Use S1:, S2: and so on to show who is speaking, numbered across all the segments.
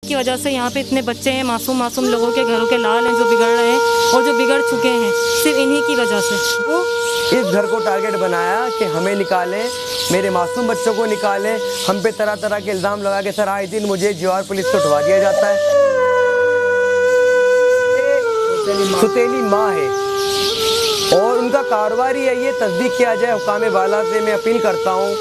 S1: की वजह से यहाँ पे इतने बच्चे हैं, मासूम मासूम लोगों के घरों के लाल हैं जो बिगड़ रहे हैं और जो बिगड़ चुके हैं सिर्फ इन्हीं की वजह से।
S2: इस घर को टारगेट बनाया कि हमें निकालें, मेरे मासूम बच्चों को निकालें। हम पे तरह तरह के इल्ज़ाम लगा के सर आए दिन मुझे ज्वार पुलिस से उठवा दिया जाता है। सुतेली माँ है और उनका कारोबार ही है, ये तस्दीक किया जाए। हुकाम वाला से मैं अपील करता हूँ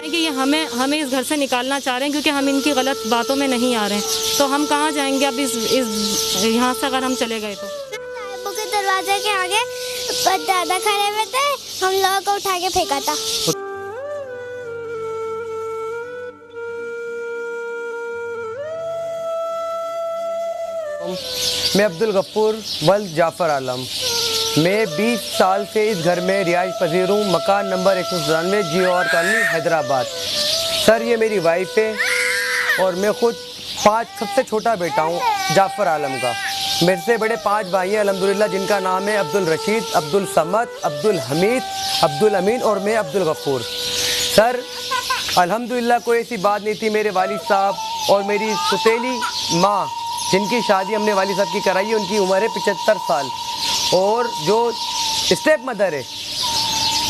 S1: कि ये हमें इस घर से निकालना चाह रहे हैं क्योंकि हम इनकी गलत बातों में नहीं आ रहे हैं। तो हम कहाँ जाएंगे अब इस यहाँ से अगर हम चले गए तो।
S3: के दरवाजे के आगे दादा खड़े हुए थे, हम लोगों को उठा के फेंका था।
S2: मैं अब्दुल गफ्फूर वल्द जाफ़र आलम, मैं 20 साल से इस घर में रिहाइश पजीर हूँ। मकान number 197 GOR colony Hyderabad. Sir ये मेरी वाइफ है और मैं खुद सबसे छोटा बेटा हूँ जाफ़र आलम का। मेरे से बड़े 5 भाई हैं अल्हम्दुलिल्लाह, जिनका नाम है अब्दुल रशीद, अब्दुल समद, अब्दुल हमीद, अब्दुल अमीन और मैं अब्दुल गफ्फूर। सर अल्हम्दुलिल्लाह कोई ऐसी बात नहीं थी। मेरे वालिद साहब और मेरी सुतेली माँ जिनकी शादी हमने वालिद साहब की कराई है, उनकी उम्र है 75 साल और जो स्टेप मदर है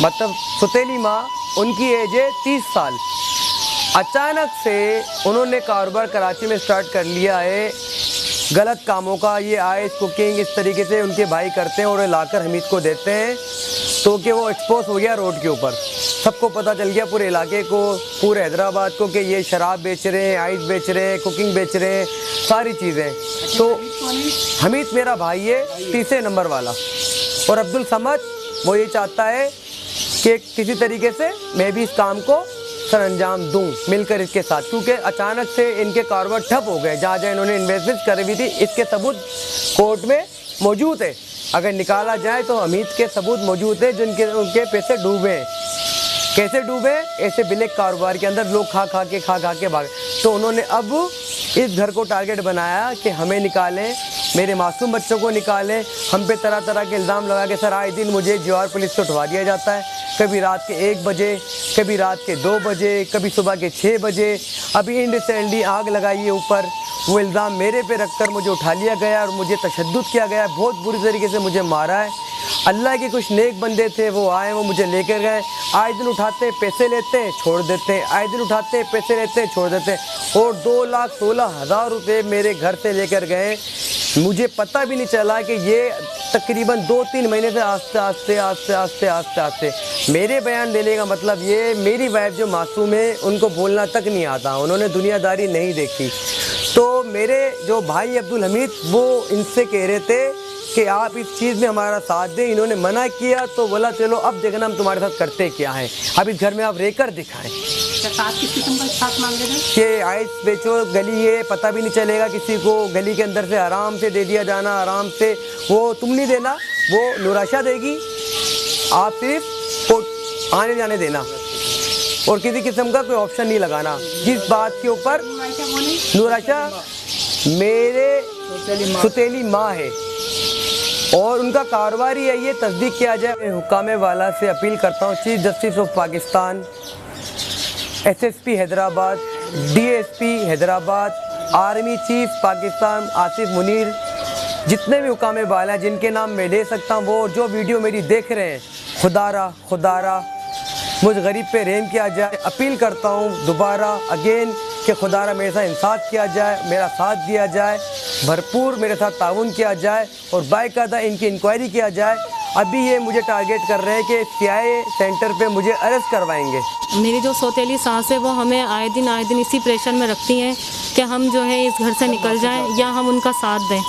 S2: मतलब सुतेली माँ, उनकी एज है 30 साल। अचानक से उन्होंने कारोबार कराची में स्टार्ट कर लिया है गलत कामों का। ये आइस कुकिंग इस तरीके से उनके भाई करते हैं और लाकर हमीद को देते हैं, तो कि वो एक्सपोज हो गया रोड के ऊपर। सबको पता चल गया, पूरे इलाके को, पूरे हैदराबाद को, कि ये शराब बेच रहे हैं, आइस बेच रहे हैं, कुकिंग बेच रहे हैं, सारी चीज़ें। तो हमीद मेरा भाई है 30 नंबर वाला और अब्दुल समद वो ये चाहता है कि किसी तरीके से मैं भी इस काम को सर अंजाम दूं मिलकर इसके साथ, क्योंकि अचानक से इनके कारोबार ठप हो गए। जहाँ जहाँ इन्होंने इन्वेस्टमेंट करी हुई थी, इसके सबूत कोर्ट में मौजूद है। अगर निकाला जाए तो हमीद के सबूत मौजूद है जिनके उनके पैसे डूबे हैं। कैसे डूबे? ऐसे ब्लैक कारोबार के अंदर लोग खा खा के भागे। तो उन्होंने अब इस घर को टारगेट बनाया कि हमें निकालें, मेरे मासूम बच्चों को निकालें। हम पे तरह तरह के इल्ज़ाम लगा के सर आए दिन मुझे ज्वार पुलिस से उठवा दिया जाता है। कभी रात के 1 बजे, कभी रात के 2 बजे, कभी सुबह के 6 बजे। अभी इंडिसेंटली आग लगाई है ऊपर, वो इल्ज़ाम मेरे पे रखकर मुझे उठा लिया गया और मुझे तशद्दुद किया गया, बहुत बुरी तरीके से मुझे मारा है। अल्लाह के कुछ नेक बंदे थे, वो आए, वो मुझे लेकर गए। आए दिन उठाते पैसे लेते हैं, छोड़ देते हैं, आए दिन उठाते पैसे लेते हैं, छोड़ देते हैं। और 2,16,000 रुपये मेरे घर से लेकर गए। मुझे पता भी नहीं चला कि ये तकरीबन 2-3 महीने से आस्ते मेरे बयान देने का मतलब ये, मेरी वाइफ जो मासूम है उनको बोलना तक नहीं आता, उन्होंने दुनियादारी नहीं देखी। तो मेरे जो भाई अब्दुल हमीद वो इनसे कह रहे थे कि आप इस चीज़ में हमारा साथ दें। इन्होंने मना किया तो बोला चलो अब देखना हम तुम्हारे साथ करते क्या है, अब इस घर में आप रहकर दिखाएं।
S1: किस किस्म का साथ मांग रहे थे
S2: कि आइस बेचो, गली है, पता भी नहीं चलेगा किसी को, गली के अंदर से आराम से दे दिया जाना, आराम से। वो तुम नहीं देना, वो नूराशा देगी, आप सिर्फ आने जाने देना और किसी किस्म का कोई ऑप्शन नहीं लगाना। जिस बात के ऊपर नूराशा मेरे सुतेली माँ है और उनका कारोबार ही है, ये तस्दीक किया जाए। हुकाम वाला से अपील करता हूँ, chief justice of Pakistan, SSP Hyderabad, DSP Hyderabad, army chief Pakistan Asif Munir, जितने भी हुकाम वाला जिनके नाम मैं ले सकता हूँ, वो जो वीडियो मेरी देख रहे हैं, खुदारा मुझ गरीब पे रहम किया जाए। अपील करता हूँ दोबारा अगेन कि खुदारा मेरे साथ इंसाफ किया जाए, मेरा साथ दिया जाए, भरपूर मेरे साथ ताउन किया जाए और बाकायदा इनकी इंक्वायरी किया जाए। अभी ये मुझे टारगेट कर रहे हैं कि CIA सेंटर पे मुझे अरेस्ट करवाएंगे।
S1: मेरी जो सौतेली सास है वो हमें आए दिन इसी प्रेशर में रखती हैं कि हम जो है इस घर से निकल जाएं या हम उनका साथ दें।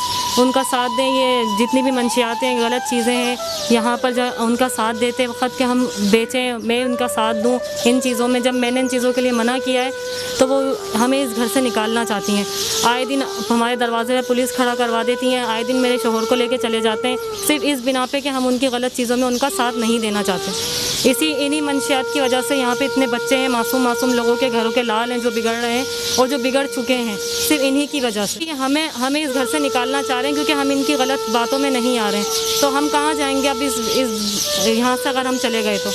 S1: ये जितनी भी मंशियात हैं, गलत चीज़ें हैं, यहाँ पर जो उनका साथ देते वक्त कि हम बेचें, मैं उनका साथ दूँ इन चीज़ों में। जब मैंने इन चीज़ों के लिए मना किया है तो वो हमें इस घर से निकालना चाहती हैं। आए दिन हमारे दरवाजे पर पुलिस खड़ा करवा देती हैं, आए दिन मेरे शोहर को लेके चले जाते हैं, सिर्फ इस बिना पे कि हम उनकी गलत चीज़ों में उनका साथ नहीं देना चाहते। इन्हीं मंशियात की वजह से यहाँ पे इतने बच्चे हैं, मासूम लोगों के घरों के लाल हैं जो बिगड़ रहे हैं और जो बिगड़ चुके हैं सिर्फ इन्हीं की वजह से। हमें इस घर से निकालना चाह रहे हैं क्योंकि हम इनकी गलत बातों में नहीं आ रहे हैं। तो हम कहाँ जाएंगे अब इस यहाँ से अगर हम चले गए तो।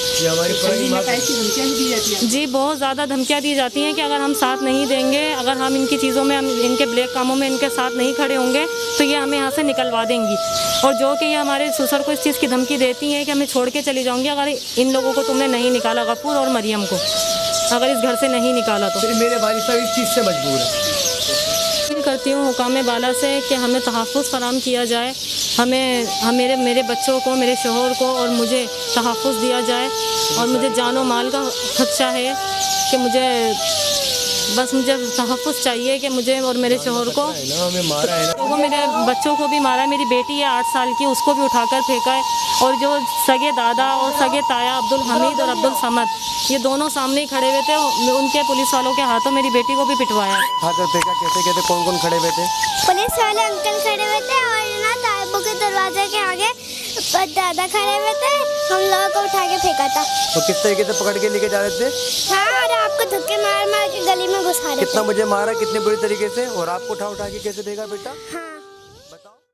S1: जी बहुत ज़्यादा धमकियाँ दी जाती हैं कि अगर हम साथ नहीं देंगे, अगर हम इनकी चीज़ों में, हम इनके ब्लैक कामों में इनके साथ नहीं खड़े होंगे तो ये हमें यहाँ से निकलवा देंगी। और जो कि ये हमारे ससुर को इस चीज़ की धमकी देती हैं कि हमें छोड़ के चली जाऊँगी अगर इन लोगों को तुमने नहीं निकाला, गफूर और मरियम को अगर इस घर से नहीं निकाला तो।
S2: मेरे वालिद साहब इस चीज़ से मजबूर है।
S1: अपील करती हूँ हुकाम बाला से कि हमें तहफ़्फ़ुज़ फराहम किया जाए, मेरे बच्चों को, मेरे शोहर को और मुझे तहफ़्फ़ुज़ दिया जाए। और मुझे जान और माल का खदशा है कि मुझे तहफ़्फ़ुज़ चाहिए कि मुझे और मेरे शोहर को, वो मेरे बच्चों को भी मारा है। मेरी बेटी है 8 साल की, उसको भी उठाकर फेंका है। और जो सगे दादा और सगे ताया अब्दुल हमीद और अब्दुल समद, ये दोनों सामने ही खड़े हुए थे। उनके पुलिस वालों के हाथों मेरी बेटी को भी पिटवाया।
S2: फेंका कैसे कहते, कौन कौन खड़े हुए थे?
S3: पुलिस वाले अंकल खड़े हुए थे और ना ताइबों के दरवाजे के आगे दादा खड़े हुए थे। हम लोगों को उठा के फेंका था।
S2: तो किस तरीके से पकड़ के लेके जा रहे थे?
S3: हाँ, और आपको धक्के मार मार के गली में घुसा रहे थे।
S2: कितना मुझे मारा, कितने बुरी तरीके से, और आपको उठा के कैसे फेंका बेटा?
S3: हाँ।